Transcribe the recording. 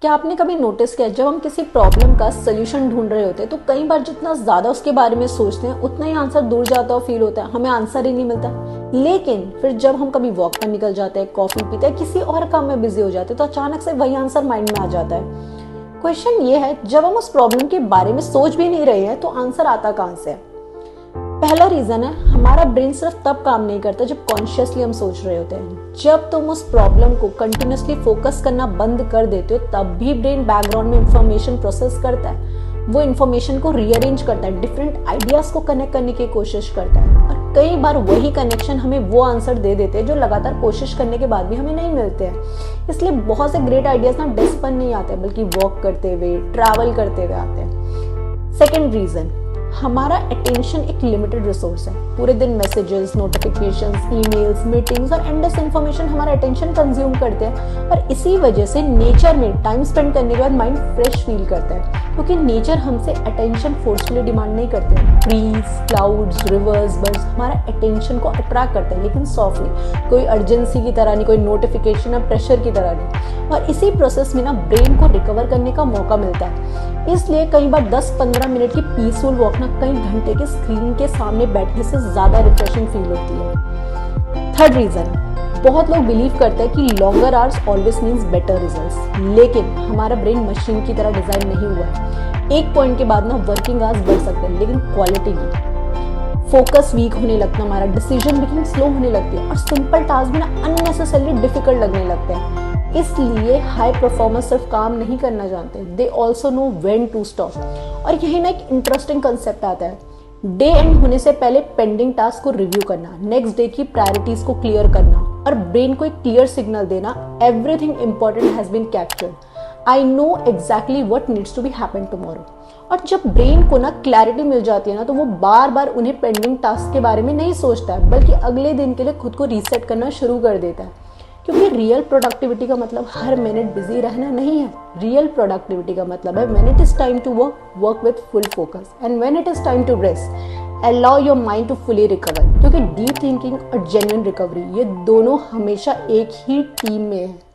क्या आपने कभी नोटिस किया जब हम किसी प्रॉब्लम का सोल्यूशन ढूंढ रहे होते हैं तो कई बार जितना ज्यादा उसके बारे में सोचते हैं उतना ही आंसर दूर जाता हुआ फील होता है, हमें आंसर ही नहीं मिलता। लेकिन फिर जब हम कभी वॉक पर निकल जाते हैं, कॉफी पीते हैं, किसी और काम में बिजी हो जाते हैं तो अचानक से वही आंसर माइंड में आ जाता है। क्वेश्चन ये है, जब हम उस प्रॉब्लम के बारे में सोच भी नहीं रहे हैं तो आंसर आता कहाँ से है? पहला रीजन है, हमारा ब्रेन सिर्फ तब काम नहीं करता जब कॉन्शियसली हम सोच रहे होते हैं। जब तुम उस प्रॉब्लम को कंटिन्यूअसली फोकस करना बंद कर देते हो तब भी ब्रेन बैकग्राउंड में इंफॉर्मेशन प्रोसेस करता है। वो इंफॉर्मेशन को रीअरेंज करता है, डिफरेंट आइडियाज को कनेक्ट करने की कोशिश करता है और कई बार वही कनेक्शन हमें वो आंसर दे देते हैं जो लगातार कोशिश करने के बाद भी हमें नहीं मिलते हैं। इसलिए बहुत से ग्रेट आइडियाज ना डेस्क पर नहीं आते बल्कि वॉक करते हुए, ट्रैवल करते हुए आते हैं। सेकेंड रीजन, हमारा अटेंशन एक लिमिटेड रिसोर्स है। पूरे दिन मैसेजेस, नोटिफिकेशंस, ईमेल्स, मीटिंग्स और एंडलेस इंफॉर्मेशन हमारा अटेंशन कंज्यूम करते हैं और इसी वजह से नेचर में टाइम स्पेंड करने के बाद माइंड फ्रेश फील करता है, क्योंकि नेचर हमसे अटेंशन फोर्सफुली डिमांड नहीं करते हैं। ट्रीज, क्लाउड्स, रिवर्स, बर्ड्स हमारा अटेंशन को अट्रैक्ट करते हैं, लेकिन सॉफ्टली, कोई अर्जेंसी की तरह नहीं, कोई नोटिफिकेशन या प्रेशर की तरह नहीं। और इसी प्रोसेस में ना ब्रेन को रिकवर करने का मौका मिलता है। इसलिए कई बार 10-15 मिनट की पीसफुल वॉक ना कई घंटे के स्क्रीन के सामने बैठने से ज्यादा रिफ्रेशिंग फील होती है। थर्ड रीजन, बहुत लोग बिलीव करते हैं कि longer hours always means better results, लेकिन हमारा ब्रेन मशीन की तरह डिजाइन नहीं हुआ है। एक पॉइंट के बाद ना वर्किंग आवर्स बढ़ सकते हैं लेकिन क्वालिटी नहीं। फोकस वीक होने लगता है, हमारा डिसीजन मेकिंग स्लो होने लगती है और सिंपल टास्क भी ना अननेसेसरली डिफिकल्ट लगने लगते हैं। इसलिए हाई परफॉर्मर्स सिर्फ काम नहीं करना जानते, they also know when to stop. और यही ना एक इंटरेस्टिंग कंसेप्ट आता है, डे एंड होने से पहले पेंडिंग टास्क को रिव्यू करना, नेक्स्ट डे की प्रायोरिटीज को क्लियर करना और ब्रेन को एक क्लियर सिग्नल देना, everything important has been captured, I know exactly what needs to be happen tomorrow. और जब ब्रेन को ना क्लैरिटी मिल जाती है ना तो वो बार बार उन्हें पेंडिंग टास्क के बारे में नहीं सोचता है, बल्कि अगले दिन के लिए खुद को रीसेट करना शुरू कर देता है। क्योंकि रियल प्रोडक्टिविटी का मतलब हर मिनट बिजी रहना नहीं है। रियल प्रोडक्टिविटी का मतलब है when it is time to work with full focus, and when it is time to rest, allow your mind to fully recover. क्योंकि डीप थिंकिंग और जेन्युइन रिकवरी ये दोनों हमेशा एक ही टीम में है।